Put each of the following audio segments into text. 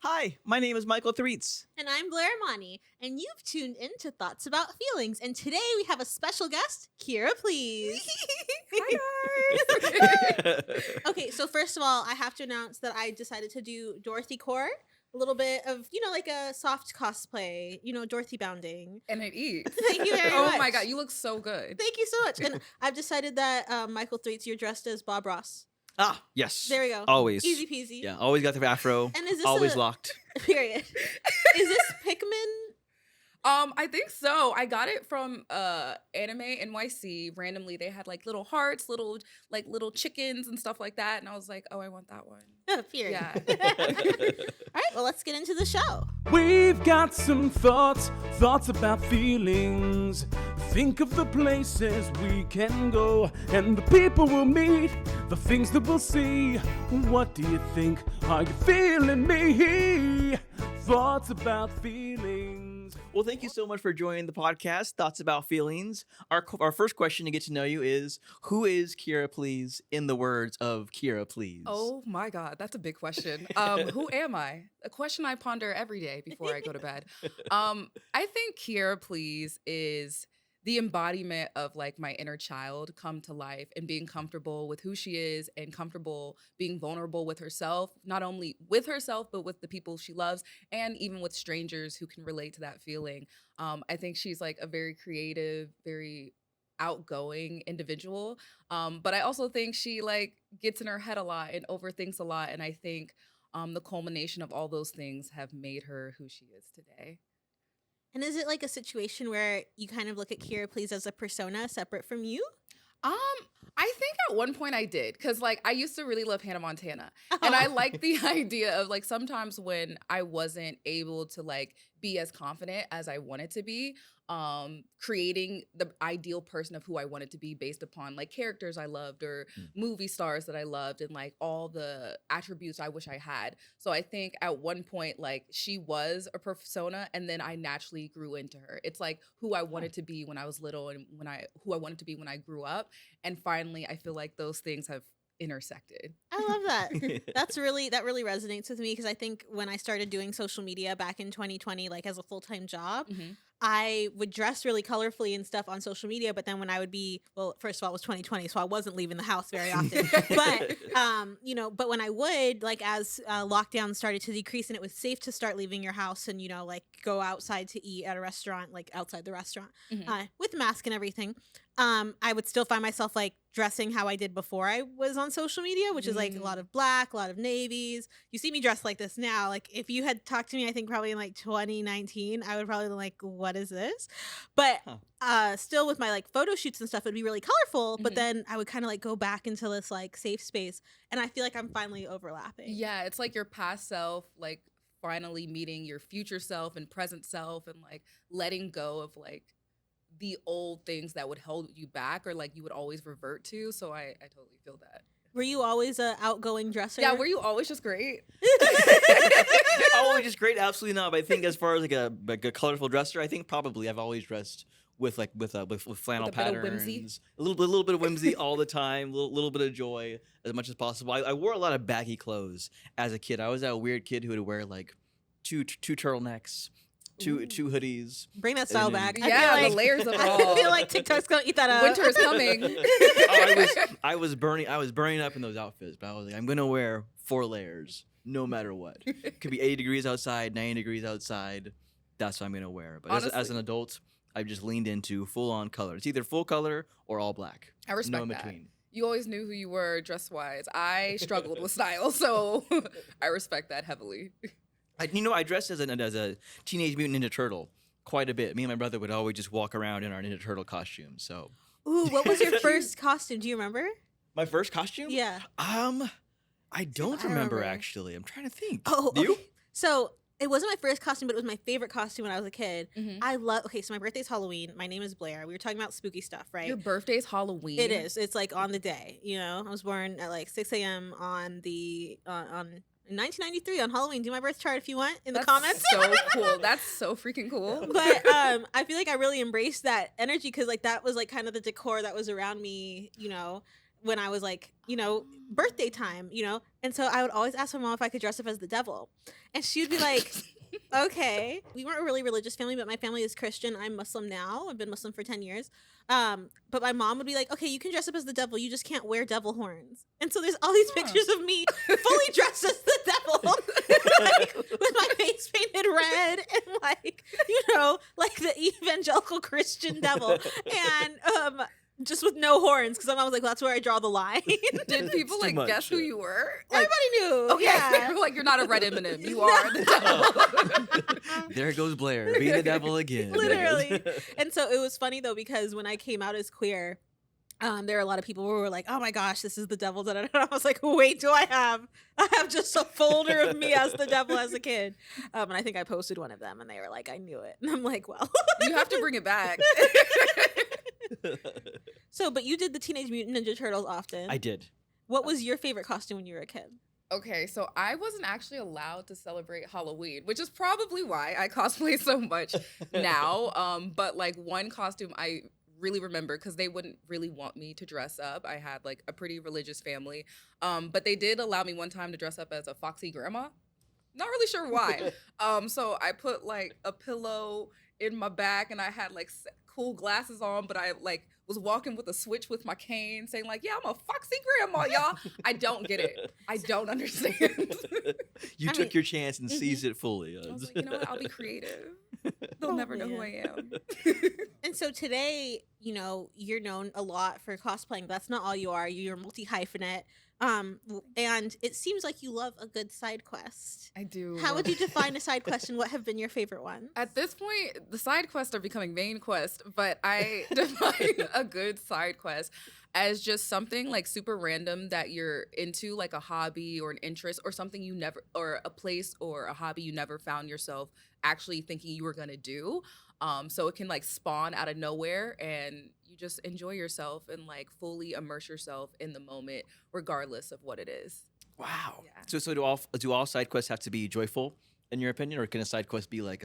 Hi, my name is Mychal Threets. And I'm Blair, Imani, and you've tuned in to Thoughts About Feelings. And today we have a special guest, Kiera Please. Hi guys. Okay, so first of all, I have to announce that I decided to do Dorothy core, a little bit of, like a soft cosplay, Dorothy bounding. And it eats. Thank you very much. Oh my god, you look so good. Thank you so much. And I've decided that Mychal Threets, you're dressed as Bob Ross. Ah, yes. There we go. Always. Easy peasy. Yeah, always got the afro. And is this always locked. Period. Is this Pikmin? I think so. I got it from Anime NYC. Randomly, they had like little hearts, little chickens and stuff like that. And I was like, oh, I want that one. Period. Yeah. All right, well, let's get into the show. We've got some thoughts about feelings. Think of the places we can go and the people we'll meet, the things that we'll see. What do you think? Are you feeling me? Thoughts about feelings. Well, thank you so much for joining the podcast, Thoughts About Feelings. Our first question to get to know you is, who is Kiera Please in the words of Kiera Please? Oh my god, that's a big question. Who am I? A question I ponder every day before I go to bed. I think Kiera Please is the embodiment of like my inner child come to life and being comfortable with who she is and comfortable being vulnerable with herself, not only with herself, but with the people she loves and even with strangers who can relate to that feeling. I think she's like a very creative, very outgoing individual. But I also think she like gets in her head a lot and overthinks a lot. And I think the culmination of all those things have made her who she is today. And is it like a situation where you kind of look at Kiera Please as a persona separate from you? I think at one point I did, because like I used to really love Hannah Montana. And I like the idea of like sometimes when I wasn't able to like be as confident as I wanted to be, creating the ideal person of who I wanted to be based upon like characters I loved or movie stars that I loved and like all the attributes I wish I had. So I think at one point like she was a persona and then I naturally grew into her. It's like who I wanted to be when I was little and who I wanted to be when I grew up. And finally I feel like those things have intersected. I love that. That really resonates with me because I think when I started doing social media back in 2020, like as a full-time job, I would dress really colorfully and stuff on social media. But then when I would be, well, first of all, it was 2020, so I wasn't leaving the house very often. But, but when I would, like as lockdown started to decrease and it was safe to start leaving your house and, like go outside to eat at a restaurant, like outside the restaurant with mask and everything, I would still find myself like dressing how I did before I was on social media, which is like a lot of black, a lot of navies. You see me dressed like this now. Like if you had talked to me, I think probably in like 2019, I would probably be like, what is this? But still with my like photo shoots and stuff, it'd be really colorful. But then I would kind of like go back into this like safe space. And I feel like I'm finally overlapping. Yeah, it's like your past self, like finally meeting your future self and present self and like letting go of like the old things that would hold you back or like you would always revert to. So I totally feel that. Were you always an outgoing dresser? Yeah, were you always just great? Always just great? Absolutely not. But I think as far as like a colorful dresser, I think probably I've always dressed with flannel patterns, a little bit of whimsy all the time, little bit of joy as much as possible. I wore a lot of baggy clothes as a kid. I was that weird kid who would wear like two turtlenecks. Two hoodies. Bring that style back. Yeah, the layers of it all. I feel like TikTok's gonna eat that up. Winter is coming. I was burning up in those outfits, but I was like, I'm gonna wear 4 layers no matter what. It could be 80 degrees outside, 90 degrees outside. That's what I'm gonna wear. But as an adult, I've just leaned into full on color. It's either full color or all black. I respect no in that. between. You always knew who you were dress wise. I struggled with style, so I respect that heavily. I dressed as a Teenage Mutant Ninja Turtle quite a bit. Me and my brother would always just walk around in our Ninja Turtle costumes. So, ooh, what was your first costume? Do you remember? My first costume? Yeah. I don't remember actually. I'm trying to think. Oh, Do you? Okay. So it wasn't my first costume, but it was my favorite costume when I was a kid. Okay, so my birthday's Halloween. My name is Blair. We were talking about spooky stuff, right? Your birthday's Halloween? It is. It's like on the day, I was born at like 6 a.m. on in 1993 on Halloween. Do my birth chart if you want in the comments. So cool. That's so freaking cool. But I feel like I really embraced that energy because like that was like kind of the decor that was around me, when I was like, birthday time, and so I would always ask my mom if I could dress up as the devil, and she would be like, okay. We weren't a really religious family, but my family is Christian. I'm Muslim now. I've been Muslim for 10 years. But my mom would be like, okay, you can dress up as the devil. You just can't wear devil horns. And so there's all these pictures of me fully dressed as the devil, like, with my face painted red and like the evangelical Christian devil. And just with no horns, because my mom was like, well, that's where I draw the line. Did people like guess who you were? Like, everybody knew. Okay, yeah. Like, you're not a red M&M. You are the devil. There goes Blair, being the devil again. Literally. And so it was funny though, because when I came out as queer, there were a lot of people who were like, oh my gosh, this is the devil. And I was like, wait, do I have just a folder of me as the devil as a kid. And I think I posted one of them and they were like, I knew it. And I'm like, well. You have to bring it back. So, but you did the Teenage Mutant Ninja Turtles often. I did. What was your favorite costume when you were a kid? Okay, so I wasn't actually allowed to celebrate Halloween, which is probably why I cosplay so much now. But like one costume I really remember, because they wouldn't really want me to dress up. I had like a pretty religious family. But they did allow me one time to dress up as a foxy grandma. Not really sure why. So I put like a pillow in my back and I had like cool glasses on, but I like was walking with a switch with my cane saying like, yeah, I'm a foxy grandma, y'all. I don't get it. I don't understand. You took your chance and seized it fully. I was like, you know what? I'll be creative. They'll never know who I am. And so today, you're known a lot for cosplaying. That's not all you are. You're multi-hyphenate. And it seems like you love a good side quest. I do. How would you define a side quest and what have been your favorite ones? At this point, the side quests are becoming main quest, but I define a good side quest as just something like super random that you're into, like a hobby or an interest or something you never, or a place or a hobby you never found yourself actually thinking you were gonna do. So it can like spawn out of nowhere and you just enjoy yourself and like fully immerse yourself in the moment, regardless of what it is. Wow. Yeah. So do all side quests have to be joyful in your opinion, or can a side quest be like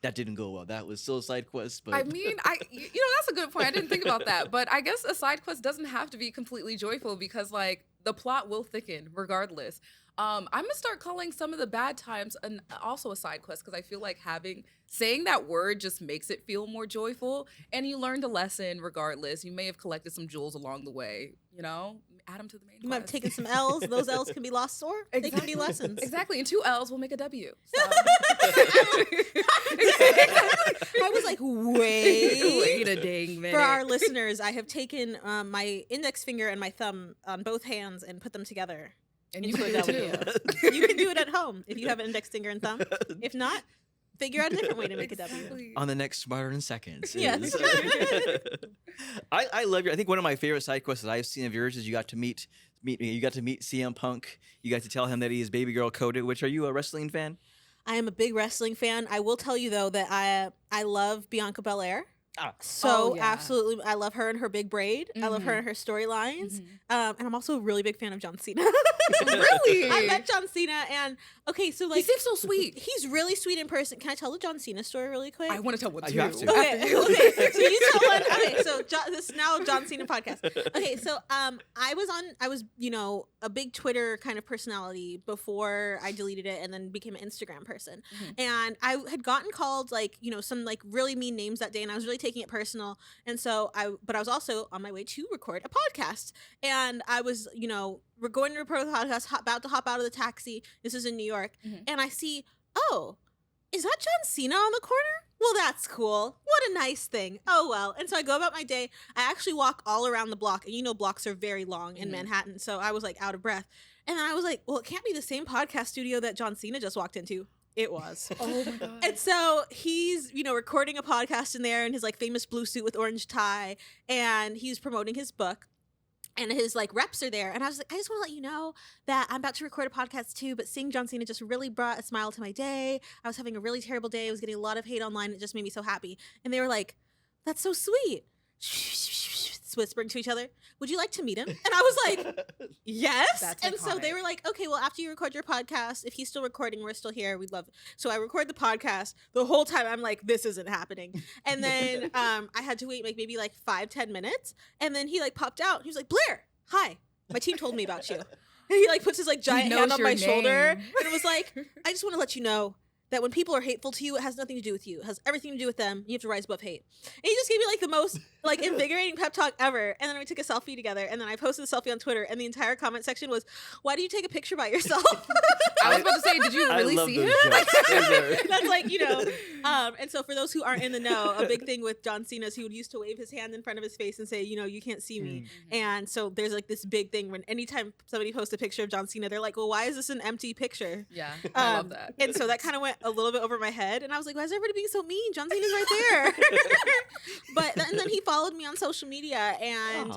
that didn't go well, that was still a side quest? But I mean, that's a good point. I didn't think about that, but I guess a side quest doesn't have to be completely joyful because like the plot will thicken regardless. I'm gonna start calling some of the bad times also a side quest because I feel like saying that word just makes it feel more joyful, and you learned a lesson regardless. You may have collected some jewels along the way, add them to the main quest. You might have taken some L's. Those L's can be lost or they can be lessons. Exactly, and 2 L's will make a W. So. I was like, wait a dang minute. For our listeners, I have taken my index finger and my thumb on both hands and put them together. And you can do it too. You can do it at home if you have an index finger and thumb. If not, figure out a different way to make a W. On the next Smarter in Seconds. Yes. I love your. I think one of my favorite side quests that I've seen of yours is you got to meet CM Punk. You got to tell him that he is baby girl coded. Which, are you a wrestling fan? I am a big wrestling fan. I will tell you though that I love Bianca Belair. Absolutely, I love her and her big braid. I love her and her storylines. And I'm also a really big fan of John Cena. Really? I met John Cena, and okay, so like he seems so sweet. He's really sweet in person. Can I tell the John Cena story really quick? I want to tell one too. You have to. Okay, so you tell one. Okay, so this is now John Cena podcast. Okay, so I was a big Twitter kind of personality before I deleted it and then became an Instagram person. And I had gotten called some like really mean names that day, and I was really taking it personal. And so but I was also on my way to record a podcast, and I was we're going to record the podcast, about to hop out of the taxi. This is in New York, and I see, oh, is that John Cena on the corner? Well, that's cool. What a nice thing. Oh, well. And so I go about my day. I actually walk all around the block. And blocks are very long in Manhattan. So I was like out of breath. And then I was like, well, it can't be the same podcast studio that John Cena just walked into. It was. Oh my God. And so he's, recording a podcast in there in his like famous blue suit with orange tie. And he's promoting his book. And his like reps are there. And I was like, I just want to let you know that I'm about to record a podcast too, but seeing John Cena just really brought a smile to my day. I was having a really terrible day. I was getting a lot of hate online. It just made me so happy. And they were like, that's so sweet. Whispering to each other, would you like to meet him? And I was like, yes. That's and iconic. So they were like, okay, well, after you record your podcast, if he's still recording, we're still here, we'd love it. So I record the podcast. The whole time I'm like, this isn't happening. And then I had to wait maybe 5-10 minutes, and then he like popped out. He was like, Blair, hi, my team told me about you. And he like puts his like giant hand on my shoulder, and it was like, I just want to let you know that when people are hateful to you, it has nothing to do with you. It has everything to do with them. You have to rise above hate. And he just gave me like the most like invigorating pep talk ever. And then we took a selfie together, and then I posted the selfie on Twitter, and the entire comment section was, why do you take a picture by yourself? I was about to say, did you really see him? That's like, you know. And so for those who aren't in the know, a big thing with John Cena is he would used to wave his hand in front of his face and say, you know, you can't see me. And so there's like this big thing when anytime somebody posts a picture of John Cena, they're like, well, why is this an empty picture? Yeah, I love that. And so that kind of went a little bit over my head, and I was like, why is everybody being so mean? John Cena's right there. And then he followed me on social media, and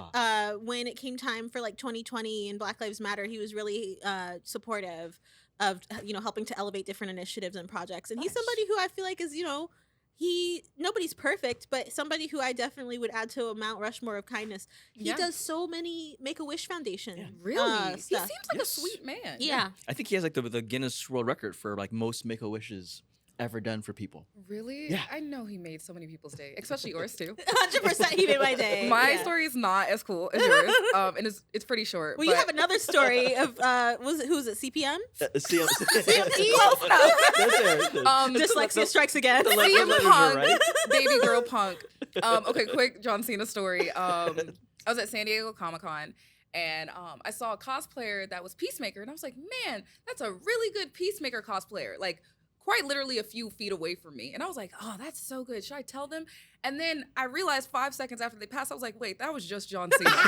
when it came time for like 2020 and Black Lives Matter, he was really supportive of, you know, helping to elevate different initiatives and projects. And he's somebody who I feel like is, you know, nobody's perfect, but somebody who I definitely would add to a Mount Rushmore of kindness. He does so many Make-A-Wish Foundation. Really? He stuff. seems like a sweet man. Yeah. I think he has like the Guinness World Record for like most Make-A-Wishes ever done for people. Really? Yeah. I know he made so many people's day, especially yours too. 100% he made my day. My story is not as cool as yours, and it's pretty short. Well, you have another story of who was it? CPM? CMT. Close enough. Dyslexia strikes again. CM Punk, baby girl Punk. Okay, quick John Cena story. I was at San Diego Comic-Con, and I saw a cosplayer that was Peacemaker, and I was like, man, that's a really good Peacemaker cosplayer. Like, quite literally a few feet away from me. And I was like, oh, that's so good. Should I tell them? And then I realized 5 seconds after they passed, I was like, wait, that was just John Cena. And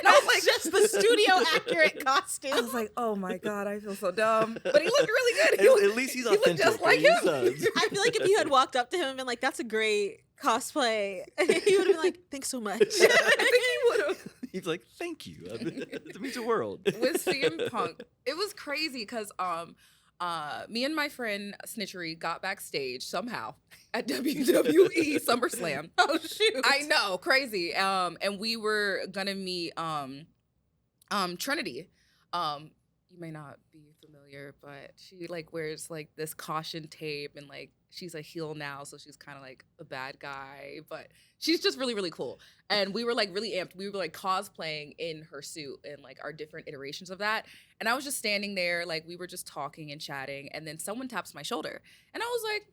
I was like, just the studio accurate costume. I was like, oh my God, I feel so dumb. But he looked really good. At least he's authentic. He looked just like him. I feel like if you had walked up to him and been like, that's a great cosplay, he would have been like, thanks so much. I think he would have. He's like, thank you. It means the world. With CM Punk, it was crazy because me and my friend Snitchery got backstage somehow at WWE SummerSlam. Oh shoot! I know, crazy. And we were gonna meet Trinity. You may not be familiar, but she like wears like this caution tape, and like she's a heel now, so she's kind of like a bad guy, but she's just really, really cool. And we were like really amped. We were like cosplaying in her suit and like our different iterations of that. And I was just standing there, like we were just talking and chatting, and then someone taps my shoulder, and I was like,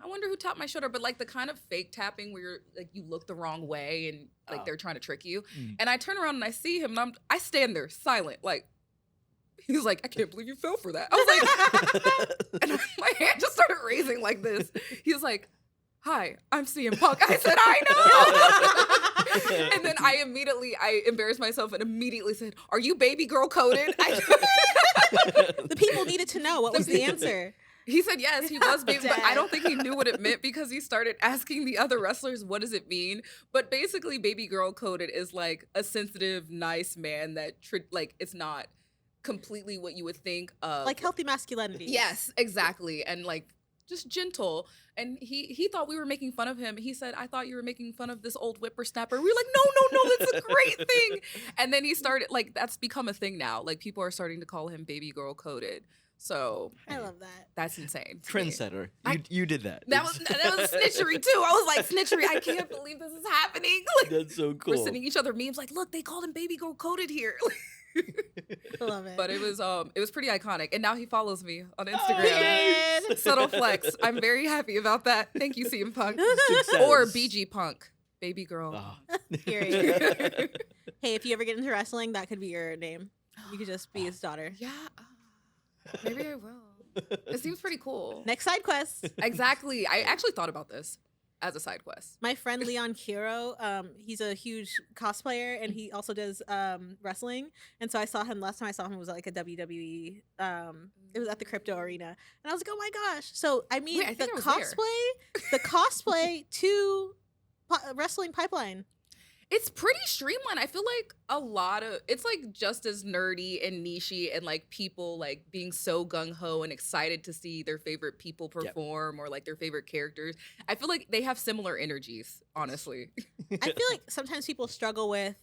I wonder who tapped my shoulder. But like the kind of fake tapping where you're like you look the wrong way and like they're trying to trick you. And I turn around and I see him, and I stand there silent, like. He was like, I can't believe you fell for that. I was like, and my hand just started raising like this. He was like, hi, I'm CM Punk. I said, I know. And then I embarrassed myself and immediately said, are you baby girl coded? The people needed to know what was the answer. He said yes, he was baby, but I don't think he knew what it meant because he started asking the other wrestlers, what does it mean? But basically, baby girl coded is like a sensitive, nice man that, like, it's not completely what you would think of. Like healthy masculinity. Yes, exactly. And like just gentle. And he thought we were making fun of him. He said, I thought you were making fun of this old whippersnapper. We were like, no, that's a great thing. And then he started, like, that's become a thing now. Like people are starting to call him baby girl coded. So I love that. That's insane. Trendsetter. You did that. That was snitchery too. I was like, snitchery, I can't believe this is happening. Like, that's so cool. We're sending each other memes like, look, they called him baby girl coded here. I love it. But it was pretty iconic. And now he follows me on Instagram. Oh, subtle flex. I'm very happy about that. Thank you, CM Punk. Or BG Punk. Baby girl. Oh. Hey, if you ever get into wrestling, that could be your name. You could just be his daughter. Yeah. Maybe I will. It seems pretty cool. Next side quest. Exactly. I actually thought about this as a side quest. My friend Leon Kiro, he's a huge cosplayer, and he also does wrestling. And so last time I saw him was like a WWE. It was at the Crypto Arena, and I was like, oh my gosh! So I mean, the cosplay to wrestling pipeline. It's pretty streamlined. I feel like it's like just as nerdy and nichey and like people like being so gung-ho and excited to see their favorite people perform or like their favorite characters. I feel like they have similar energies, honestly. I feel like sometimes people struggle with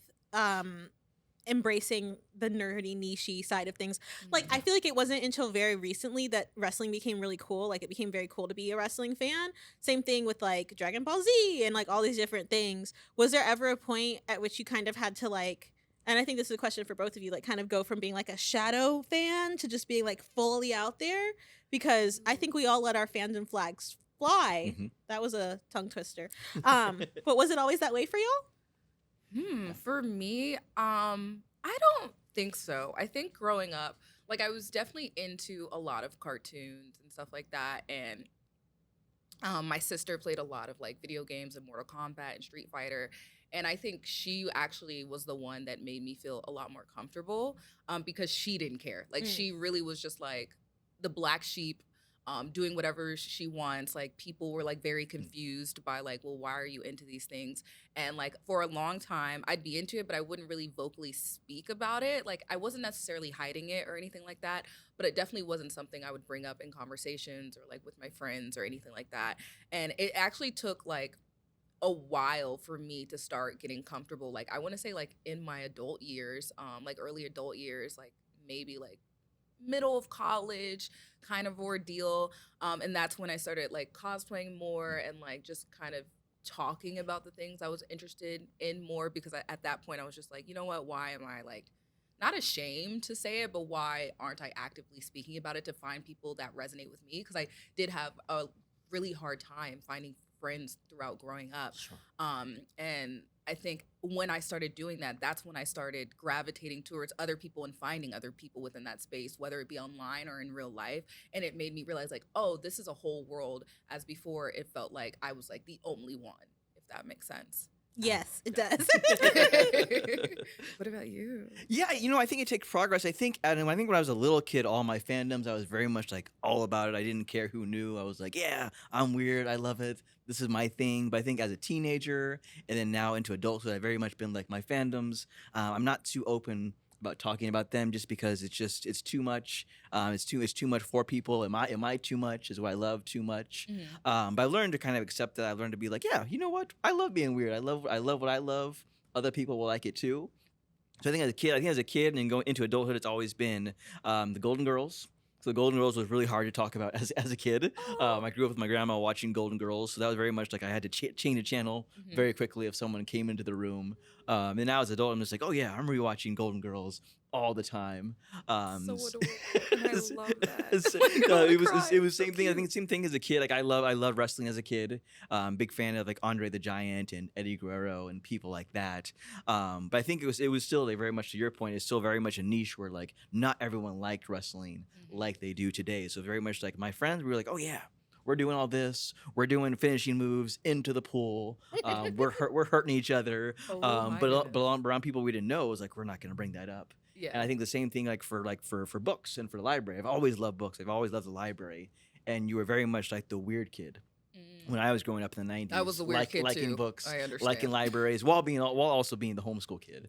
embracing the nerdy nichey side of things. Like I feel like it wasn't until very recently that wrestling became really cool. Like it became very cool to be a wrestling fan. Same thing with like Dragon Ball Z and like all these different things. Was there ever a point at which you kind of had to like and I think this is a question for both of you, like kind of go from being like a shadow fan to just being like fully out there, because I think we all let our fandom flags fly. That was a tongue twister. But was it always that way for y'all? For me, I don't think so. I think growing up, like I was definitely into a lot of cartoons and stuff like that, and my sister played a lot of like video games and Mortal Kombat and Street Fighter. And I think she actually was the one that made me feel a lot more comfortable because she didn't care. Like she really was just like the black sheep, doing whatever she wants. Like people were like very confused by like, well, why are you into these things? And like for a long time, I'd be into it, but I wouldn't really vocally speak about it. Like I wasn't necessarily hiding it or anything like that, but it definitely wasn't something I would bring up in conversations or like with my friends or anything like that. And it actually took like a while for me to start getting comfortable. Like I want to say like in my adult years, like early adult years, like maybe like middle of college kind of ordeal. And that's when I started like cosplaying more and like just kind of talking about the things I was interested in more, because at that point I was just like, you know what, why am I like not ashamed to say it, but why aren't I actively speaking about it to find people that resonate with me? Because I did have a really hard time finding friends throughout growing up. Sure. And I think when I started doing that, that's when I started gravitating towards other people and finding other people within that space, whether it be online or in real life. And it made me realize like, oh, this is a whole world, as before it felt like I was like the only one, if that makes sense. Yes, it does. What about you? Yeah, I think it takes progress. I think when I was a little kid, all my fandoms, I was very much like all about it. I didn't care who knew. I was like, yeah, I'm weird. I love it. This is my thing. But I think as a teenager and then now into adulthood, I've very much been like my fandoms. I'm not too open about talking about them just because it's too much. It's too much for people. Am I too much? Is what I love too much? But I learned to kind of accept that. I learned to be like, yeah, you know what? I love being weird. I love what I love. Other people will like it too. So I think as a kid and going into adulthood, it's always been the Golden Girls. So the Golden Girls was really hard to talk about as a kid. I grew up with my grandma watching Golden Girls, so that was very much like I had to change the channel very quickly if someone came into the room. And now as an adult, I'm just like, oh yeah, I'm rewatching Golden Girls all the time. So adorable. And I love that. It was same thing. I think same thing as a kid. Like I loved wrestling as a kid. Big fan of like Andre the Giant and Eddie Guerrero and people like that. But I think it was still very much to your point. It's still very much a niche where like not everyone liked wrestling like they do today. So very much like my friends, we were like, oh yeah, we're doing all this. We're doing finishing moves into the pool. We're hurting each other. But around people we didn't know, it was like we're not going to bring that up. Yeah. And I think the same thing like for books and for the library. I've always loved books. I've always loved the library. And you were very much like the weird kid. When I was growing up in the 90s, I was a weird kid liking too. books, I understand. liking libraries, while also being the homeschool kid.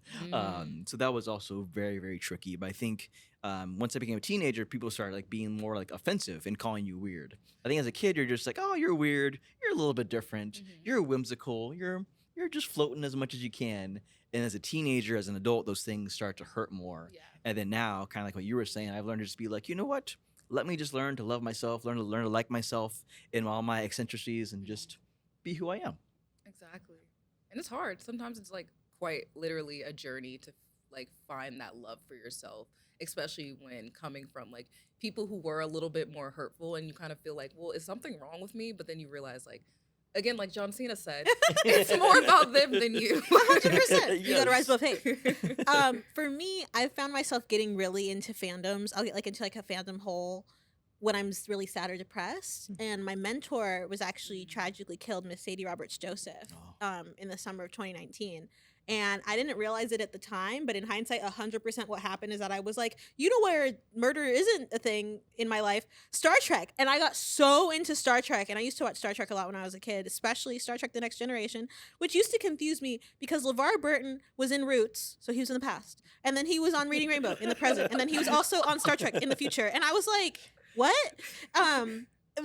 So that was also very, very tricky. But I think once I became a teenager, people started like being more like offensive and calling you weird. I think as a kid, you're just like, oh, you're weird. You're a little bit different. You're whimsical. You're just floating as much as you can. And as a teenager, as an adult, those things start to hurt more. Yeah. And then now, kind of like what you were saying, I've learned to just be like, you know what? Let me just learn to love myself, learn to like myself in all my eccentricities, and just be who I am. Exactly. And it's hard. Sometimes it's like quite literally a journey to like find that love for yourself, especially when coming from like people who were a little bit more hurtful, and you kind of feel like, well, is something wrong with me? But then you realize like, again, like John Cena said, it's more about them than you. 100%. You gotta rise above hate. For me, I found myself getting really into fandoms. I'll get like into like a fandom hole when I'm really sad or depressed. And my mentor was actually tragically killed, Miss Sadie Roberts Joseph, in the summer of 2019. And I didn't realize it at the time, but in hindsight, 100% what happened is that I was like, you know where murder isn't a thing in my life? Star Trek. And I got so into Star Trek. And I used to watch Star Trek a lot when I was a kid, especially Star Trek The Next Generation, which used to confuse me because LeVar Burton was in Roots, so he was in the past. And then he was on Reading Rainbow in the present. And then he was also on Star Trek in the future. And I was like, what?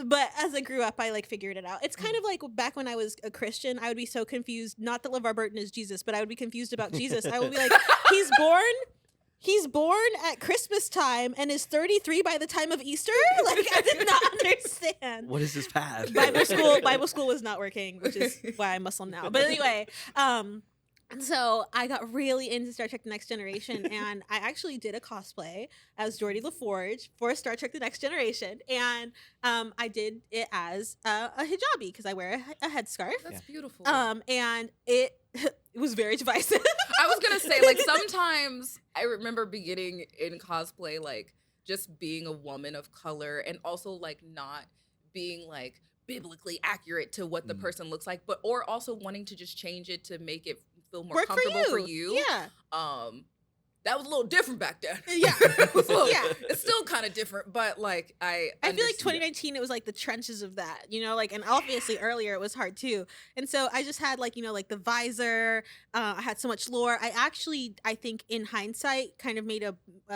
But as I grew up, I like figured it out. It's kind of like back when I was a Christian, I would be so confused. Not that LeVar Burton is Jesus, but I would be confused about Jesus. I would be like, he's born at Christmas time and is 33 by the time of Easter. Like I did not understand. What is this path? Bible school was not working, which is why I'm Muslim now. But anyway, And so I got really into Star Trek The Next Generation, and I actually did a cosplay as Geordi LaForge for Star Trek The Next Generation. And I did it as a hijabi because I wear a headscarf. That's beautiful. And it it was very divisive. I was going to say, like, sometimes I remember beginning in cosplay, like, just being a woman of color and also, like, not being, like, biblically accurate to what the person looks like, but or also wanting to just change it to make it feel more comfortable for you. Yeah. That was a little different back then. Yeah. It's still kind of different, but like I feel like 2019 it was like the trenches of that, you know, like, and obviously earlier it was hard too. And so I just had like, you know, like the visor, I had so much lore. I think in hindsight kind of made a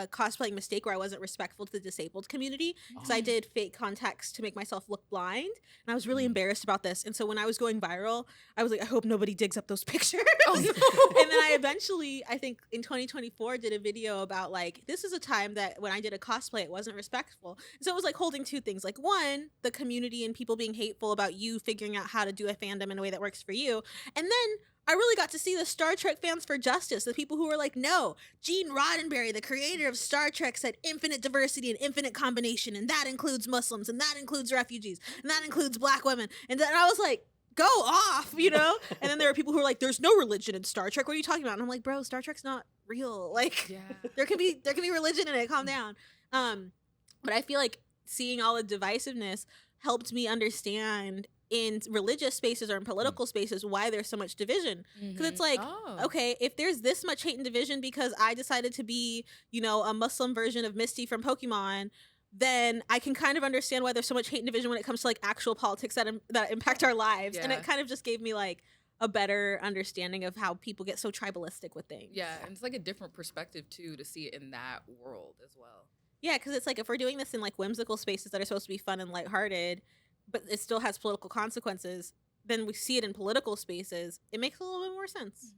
cosplaying mistake where I wasn't respectful to the disabled community because I did fake contacts to make myself look blind, and I was really embarrassed about this. And so when I was going viral, I was like, I hope nobody digs up those pictures. Oh, no. And then I eventually, I think in 2024 did a video about like, this is a time that when I did a cosplay, it wasn't respectful. So it was like holding two things. Like one, the community and people being hateful about you figuring out how to do a fandom in a way that works for you. And then I really got to see the Star Trek fans for justice, the people who were like, no, Gene Roddenberry, the creator of Star Trek, said infinite diversity and infinite combination, and that includes Muslims, and that includes refugees, and that includes Black women. And then I was like, go off, you know? And then there are people who are like, there's no religion in Star Trek. What are you talking about? And I'm like, bro, Star Trek's not real. Like, there can be religion in it. Calm down. But I feel like seeing all the divisiveness helped me understand in religious spaces or in political spaces why there's so much division. Because it's like, okay, if there's this much hate and division because I decided to be, you know, a Muslim version of Misty from Pokemon, then I can kind of understand why there's so much hate and division when it comes to like actual politics that impact our lives. And it kind of just gave me like a better understanding of how people get so tribalistic with things. Yeah, and it's like a different perspective too to see it in that world as well. Yeah, because it's like if we're doing this in like whimsical spaces that are supposed to be fun and lighthearted, but it still has political consequences, then we see it in political spaces, it makes a little bit more sense.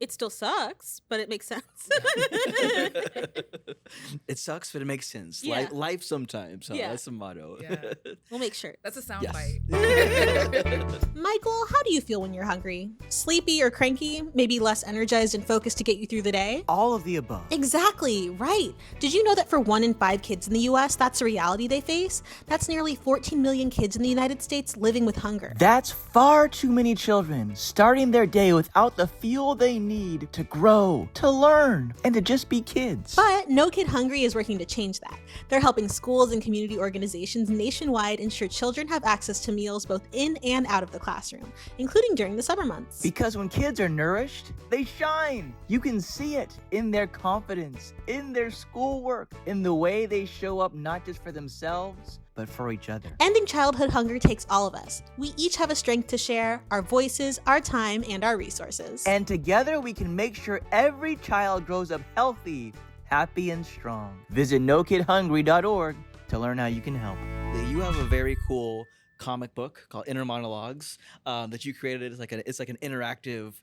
It still sucks, but it makes sense. It sucks, but it makes sense. Yeah. Life sometimes. Huh? Yeah. That's the motto. Yeah. We'll make sure. That's a sound Yes. bite. Mychal, how do you feel when you're hungry? Sleepy or cranky? Maybe less energized and focused to get you through the day? All of the above. Exactly, right. Did you know that for 1 in 5 kids in the US, that's a reality they face? That's nearly 14 million kids in the United States living with hunger. That's far too many children starting their day without the fuel they need to grow, to learn, and to just be kids. But No Kid Hungry is working to change that. They're helping schools and community organizations nationwide ensure children have access to meals both in and out of the classroom, including during the summer months. Because when kids are nourished, they shine. You can see it in their confidence, in their schoolwork, in the way they show up not just for themselves, but for each other. Ending childhood hunger takes all of us. We each have a strength to share, our voices, our time, and our resources. And together we can make sure every child grows up healthy, happy, and strong. Visit nokidhungry.org to learn how you can help. You have a very cool comic book called Inner Monologues that you created. It's like an interactive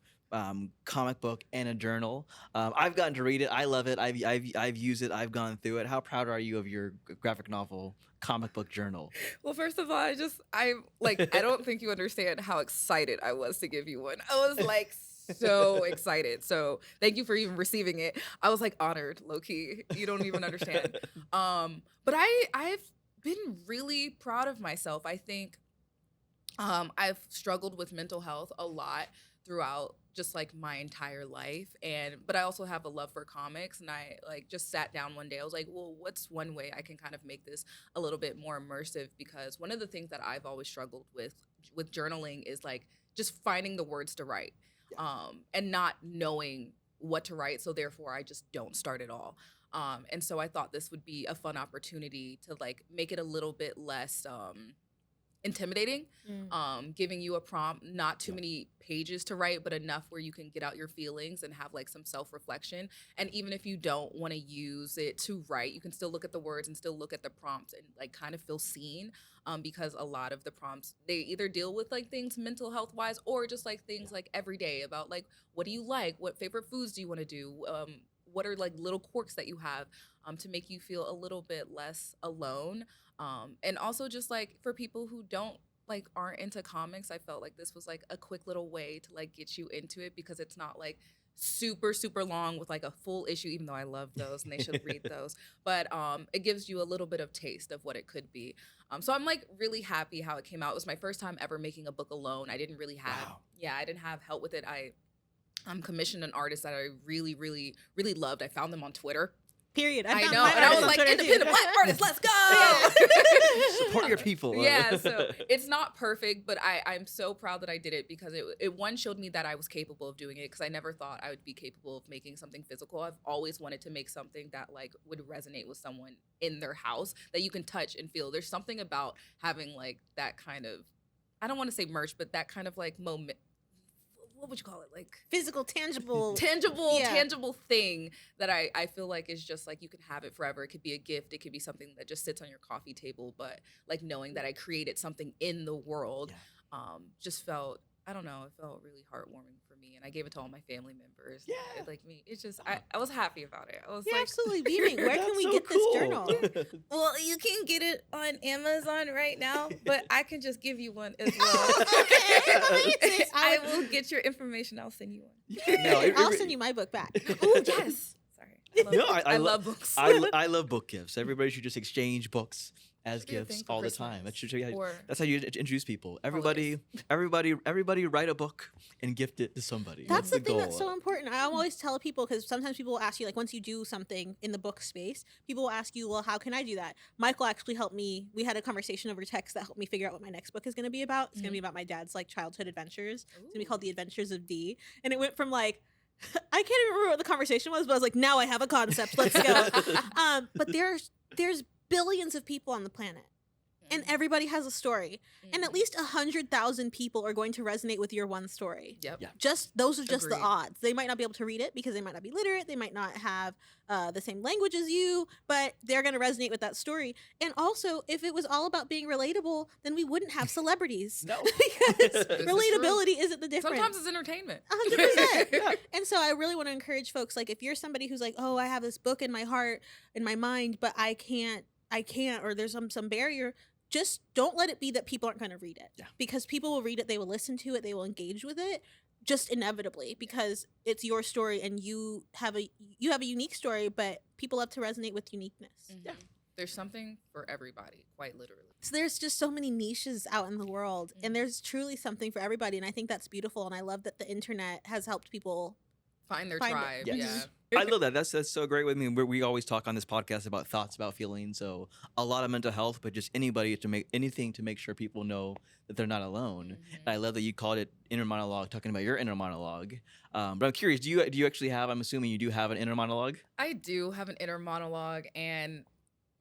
comic book and a journal. I've gotten to read it. I love it. I've used it. I've gone through it. How proud are you of your graphic novel comic book journal? Well, first of all, I don't think you understand how excited I was to give you one. I was like so excited. So thank you for even receiving it. I was like honored, low key. You don't even understand. But I've been really proud of myself. I think I've struggled with mental health a lot throughout just like my entire life, but I also have a love for comics, and I like just sat down one day. I was like, well, what's one way I can kind of make this a little bit more immersive? Because one of the things that I've always struggled with journaling is like just finding the words to write, and not knowing what to write, so therefore I just don't start at all. And so I thought this would be a fun opportunity to like make it a little bit less intimidating, giving you a prompt, not too many pages to write, but enough where you can get out your feelings and have like some self-reflection. And even if you don't want to use it to write, you can still look at the words and still look at the prompts and like kind of feel seen, because a lot of the prompts, they either deal with like things mental health wise or just like things like everyday about like, what do you like? What favorite foods do you want to do? What are like little quirks that you have to make you feel a little bit less alone? And also just like for people who don't like aren't into comics, I felt like this was like a quick little way to like get you into it because it's not like super long with like a full issue, even though I love those and they should read those. But it gives you a little bit of taste of what it could be. So I'm like really happy how it came out. It was my first time ever making a book alone. I didn't really have I didn't have help with it. I commissioned an artist that I really loved. I found them on Twitter. Period. I know. And I was like, independent Black artist, let's go. Support your people. Yeah, so it's not perfect, but I'm so proud that I did it because it one showed me that I was capable of doing it because I never thought I would be capable of making something physical. I've always wanted to make something that like would resonate with someone in their house that you can touch and feel. There's something about having like that kind of, I don't want to say merch, but that kind of like moment. What would you call it? Like physical, tangible thing that I feel like is just like you can have it forever. It could be a gift. It could be something that just sits on your coffee table. But like knowing that I created something in the world, just felt, I don't know, it felt really heartwarming for me. And I gave it to all my family members. Yeah. Like me. It's just, I was happy about it. I was You're like, absolutely beaming. Where can we get this journal? well, you can get it on Amazon right now, but I can just give you one as well. Okay. I will get your information. I'll send you one. I'll send you my book back. Oh, yes. Sorry. I love books. I love book gifts. Everybody should just exchange books as Should be a gifts thing for all the Christmas. time. Or That's how you introduce people. Everybody write a book and gift it to somebody. That's the thing goal. that's so important. I always tell people, because sometimes people will ask you, like, once you do something in the book space, people will ask you, well, how can I do that? Mychal actually helped me. We had a conversation over text that helped me figure out what my next book is going to be about. It's going to be about my dad's, like, childhood adventures. It's going to be called The Adventures of D. And it went from, like, I can't even remember what the conversation was, but I was like, now I have a concept. Let's go. But there's billions of people on the planet. And everybody has a story. And at least 100,000 people are going to resonate with your one story. Yep. Yeah. Those are just Agreed. the odds. They might not be able to read it because they might not be literate. They might not have the same language as you, but they're going to resonate with that story. And also, if it was all about being relatable, then we wouldn't have celebrities. No. Because relatability isn't the difference. Sometimes it's entertainment. 100%. Yeah. And so I really want to encourage folks, like, if you're somebody who's like, oh, I have this book in my heart, in my mind, but I can't, or there's some barrier, just don't let it be that people aren't going to read it. Yeah. Because people will read it, they will listen to it, they will engage with it, just inevitably, because it's your story and you have a unique story, but people love to resonate with uniqueness. Mm-hmm. Yeah. There's something for everybody, quite literally. So there's just so many niches out in the world, and there's truly something for everybody, and I think that's beautiful, and I love that the internet has helped people Find their Find it. tribe. Yes. Yeah. I love that. That's so great with me. We always talk on this podcast about thoughts, about feelings. So a lot of mental health, but just anything to make sure people know that they're not alone. Mm-hmm. And I love that you called it inner monologue, talking about your inner monologue. But I'm curious, do you actually have? I'm assuming you do have an inner monologue. I do have an inner monologue, and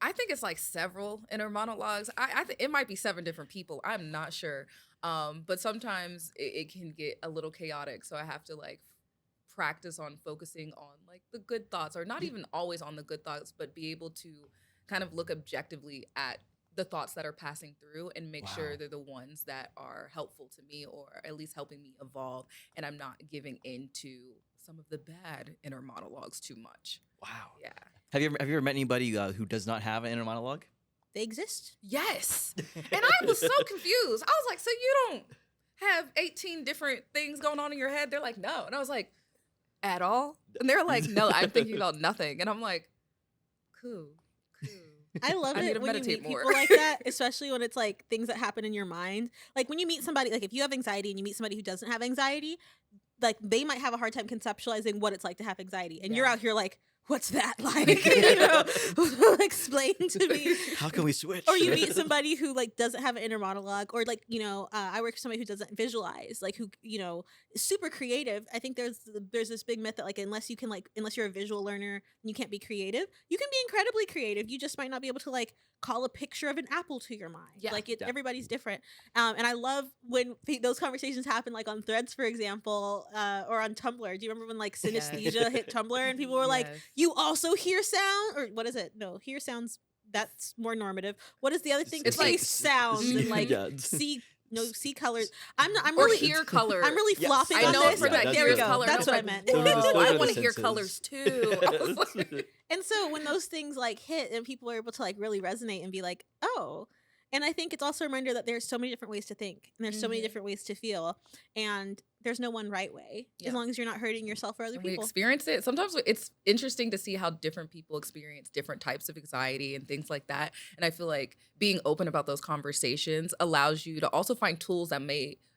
I think it's like several inner monologues. I think it might be 7 different people. I'm not sure. But sometimes it can get a little chaotic, so I have to like practice on focusing on like the good thoughts, or not even always on the good thoughts, but be able to kind of look objectively at the thoughts that are passing through and make sure they're the ones that are helpful to me, or at least helping me evolve, and I'm not giving into some of the bad inner monologues too much. Wow. Yeah. Have you ever met anybody who does not have an inner monologue? They exist. Yes. And I was so confused. I was like, so you don't have 18 different things going on in your head? They're like, no. And I was like, at all? And they're like, no, I'm thinking about nothing. And I'm like, cool. I love I need it to when you meditate meet more. people like that, especially when it's like things that happen in your mind. Like when you meet somebody, like if you have anxiety and you meet somebody who doesn't have anxiety, like they might have a hard time conceptualizing what it's like to have anxiety. And you're out here like, what's that like? You know, explain to me. How can we switch? Or you meet somebody who like doesn't have an inner monologue, or like, you know, I work with somebody who doesn't visualize, like who, you know, is super creative. I think there's this big myth that like unless you're a visual learner and you can't be creative, you can be incredibly creative. You just might not be able to like call a picture of an apple to your mind. Yeah. Everybody's different. And I love when those conversations happen, like on Threads, for example, or on Tumblr. Do you remember when like synesthesia hit Tumblr and people were like, you also hear sound? Or what is it? No, hear sounds, that's more normative. What is the other thing? It's Taste like sounds and like Yeah. see colors. I'm Or really hear color. I'm really Yes. flopping I on know this. for that. There Hear we go. color. That's And what I was meant. like, Those whoa, are I the want to hear senses. colors too. I was like, And so when those things like hit and people are able to like really resonate and be like, oh, And I think it's also a reminder that there's so many different ways to think and there's so many different ways to feel. And there's no one right way, as long as you're not hurting yourself or other and people. We experience it. Sometimes it's interesting to see how different people experience different types of anxiety and things like that. And I feel like being open about those conversations allows you to also find tools that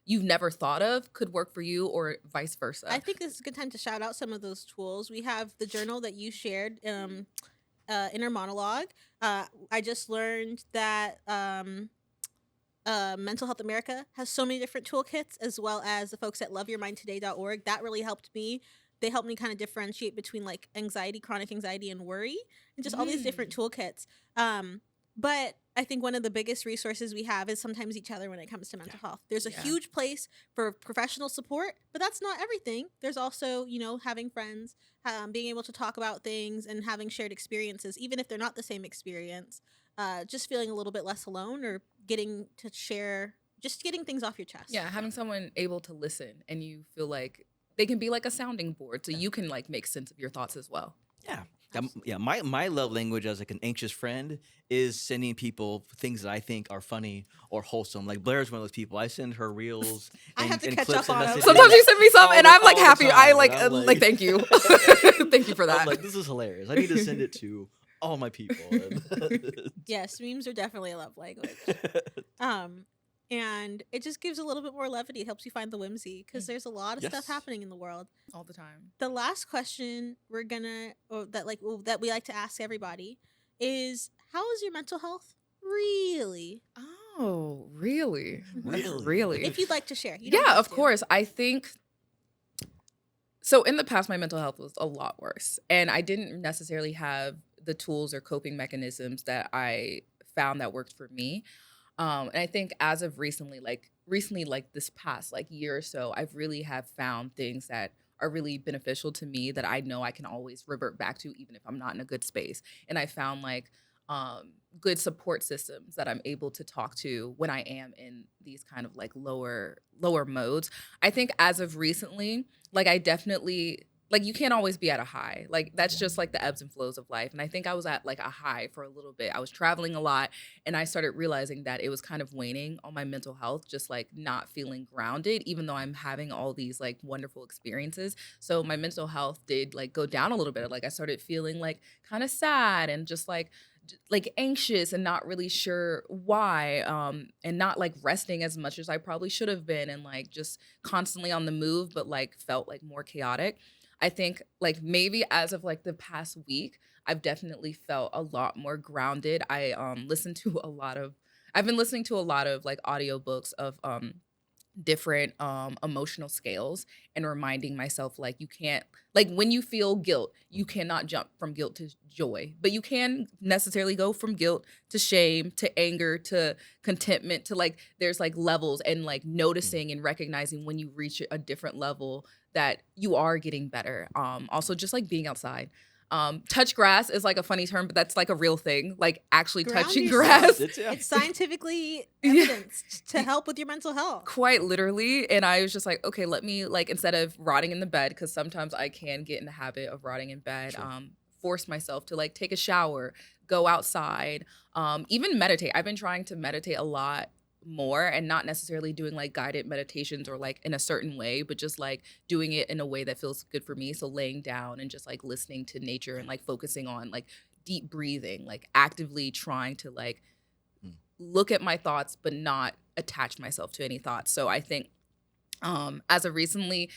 you've never thought of could work for you, or vice versa. I think this is a good time to shout out some of those tools. We have the journal that you shared in our monologue. I just learned that Mental Health America has so many different toolkits, as well as the folks at loveyourmindtoday.org. That really helped me. They helped me kind of differentiate between like anxiety, chronic anxiety, and worry, and just all these different toolkits. But I think one of the biggest resources we have is sometimes each other when it comes to mental health. There's a huge place for professional support, but that's not everything. There's also, having friends, being able to talk about things and having shared experiences, even if they're not the same experience, just feeling a little bit less alone or getting to share, just getting things off your chest. Yeah, having someone able to listen and you feel like they can be like a sounding board so you can like make sense of your thoughts as well. Yeah. My love language as like an anxious friend is sending people things that I think are funny or wholesome. Like Blair's one of those people. I send her reels. I have to catch clips up and on 'em. messages Sometimes you send me something and I'm like all the happy. time, I and like I'm like thank you. Thank you for that. I'm like, this is hilarious. I need to send it to all my people. Yes, memes are definitely a love language. And it just gives a little bit more levity. It helps you find the whimsy because there's a lot of stuff happening in the world all the time. The last question that we like to ask everybody is, how is your mental health really? Oh, really? Really? If you'd like to share. Yeah, of course. I think so. In the past, my mental health was a lot worse, and I didn't necessarily have the tools or coping mechanisms that I found that worked for me. And I think as of recently, like this past like year or so, I've really have found things that are really beneficial to me that I know I can always revert back to, even if I'm not in a good space. And I found like good support systems that I'm able to talk to when I am in these kind of like lower modes. I think as of recently, like I definitely, like you can't always be at a high. Like that's just like the ebbs and flows of life. And I think I was at like a high for a little bit. I was traveling a lot and I started realizing that it was kind of waning on my mental health, just like not feeling grounded, even though I'm having all these like wonderful experiences. So my mental health did like go down a little bit. Like I started feeling like kind of sad and just like anxious and not really sure why, and not like resting as much as I probably should have been, and like just constantly on the move, but like felt like more chaotic. I think like maybe as of like the past week, I've definitely felt a lot more grounded. I've been listening to a lot of like audiobooks of different emotional scales and reminding myself like you can't, like when you feel guilt, you cannot jump from guilt to joy, but you can necessarily go from guilt to shame to anger to contentment to like there's like levels, and like noticing and recognizing when you reach a different level that you are getting better. Also just like being outside. Touch grass is like a funny term, but that's like a real thing. Like actually Ground touching yourself. grass. It's scientifically evidenced to help with your mental health. Quite literally. And I was just like, okay, let me like, instead of rotting in the bed, because sometimes I can get in the habit of rotting in bed, force myself to like take a shower, go outside, even meditate. I've been trying to meditate a lot more, and not necessarily doing like guided meditations or like in a certain way, but just like doing it in a way that feels good for me. So laying down and just like listening to nature and like focusing on like deep breathing, like actively trying to like look at my thoughts but not attach myself to any thoughts. So I think as of recently,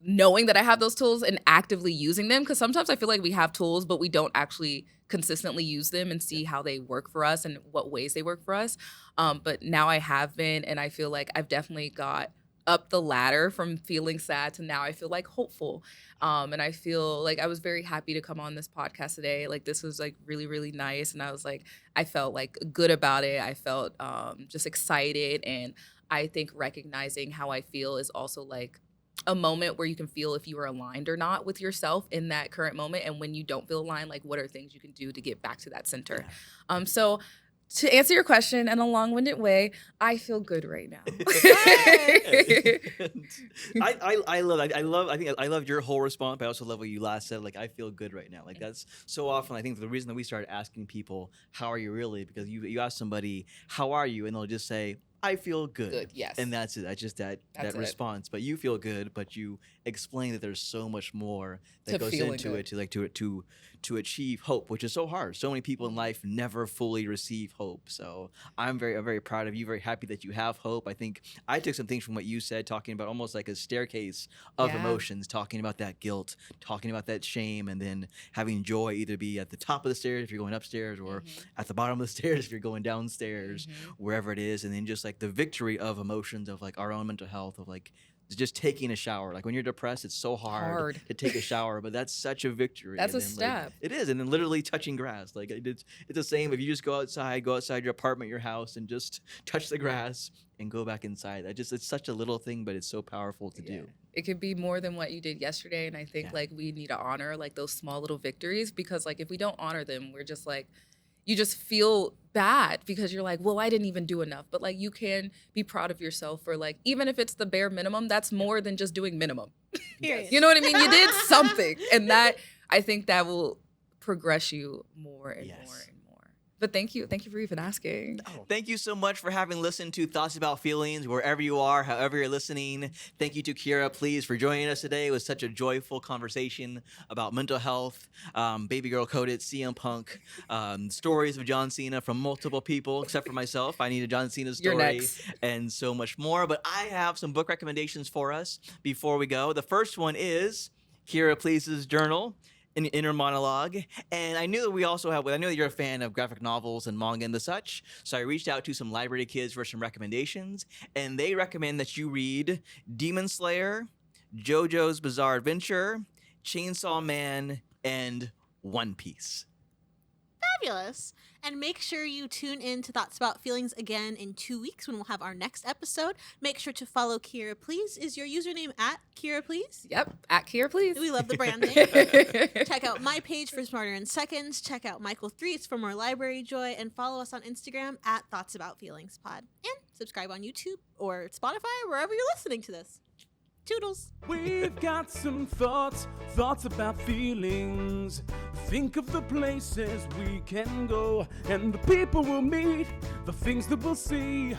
knowing that I have those tools and actively using them, because sometimes I feel like we have tools but we don't actually consistently use them and see how they work for us and what ways they work for us. But now I have been, and I feel like I've definitely got up the ladder from feeling sad to now I feel like hopeful. And I feel like I was very happy to come on this podcast today. Like this was like really, really nice. And I was like, I felt like good about it. I felt just excited. And I think recognizing how I feel is also like a moment where you can feel if you are aligned or not with yourself in that current moment. And when you don't feel aligned, like what are things you can do to get back to that center? So To answer your question in a long-winded way, I feel good right now. I love your whole response, but I also love what you last said. Like, I feel good right now. Like, that's so often, I think the reason that we started asking people, how are you really? Because you ask somebody, how are you? And they'll just say, I feel good. Good, yes. And that's it. That's just that response. But you feel good, but you explain that there's so much more that goes into it to achieve hope, which is so hard. So many people in life never fully receive hope. So I'm very proud of you, very happy that you have hope. I think I took some things from what you said, talking about almost like a staircase of emotions, talking about that guilt, talking about that shame, and then having joy either be at the top of the stairs if you're going upstairs, or at the bottom of the stairs if you're going downstairs, wherever it is. And then just like the victory of emotions, of like our own mental health, of like just taking a shower. Like when you're depressed, it's so hard to take a shower, but that's such a victory. That's and a then, step. Like, it is. And then literally touching grass. Like it's the same if you just go outside your apartment, your house, and just touch the grass and go back inside. It's such a little thing, but it's so powerful to do. It could be more than what you did yesterday. And I think like we need to honor like those small little victories, because like if we don't honor them, we're just like, you just feel bad because you're like, well, I didn't even do enough. But like, you can be proud of yourself for like, even if it's the bare minimum, that's more than just doing minimum. You know what I mean? You did something. And that, I think that will progress you more and more and more. But thank you for even asking. Thank you so much for having listened to Thoughts About Feelings, wherever you are, however you're listening. Thank you to Kiera Please for joining us today. It was such a joyful conversation about mental health, Baby Girl Coded, CM Punk, stories of John Cena from multiple people, except for myself. I need a John Cena story and so much more. But I have some book recommendations for us before we go. The first one is Kiera Please's journal, an inner monologue. And I knew that you're a fan of graphic novels and manga and the such, so I reached out to some library kids for some recommendations, and they recommend that you read Demon Slayer, JoJo's Bizarre Adventure, Chainsaw Man, and One Piece. Fabulous. And make sure you tune in to Thoughts About Feelings again in 2 weeks when we'll have our next episode. Make sure to follow Kiera Please. Is your username at Kiera Please? Yep, at Kiera Please. We love the branding. Check out my page for Smarter in Seconds. Check out Mychal Threets for more library joy. And follow us on Instagram at Thoughts About Feelings Pod. And subscribe on YouTube or Spotify or wherever you're listening to this. Toodles. We've got some thoughts about feelings. Think of the places we can go and the people we'll meet, the things that we'll see.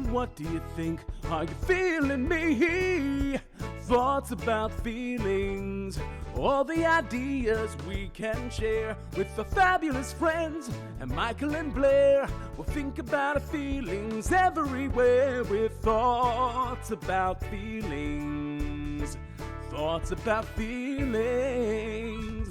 What do you think? Are you feeling me? Thoughts about feelings. All the ideas we can share with the fabulous friends and Mychal and Blair. We'll think about our feelings everywhere with thoughts about feelings. Thoughts about feelings.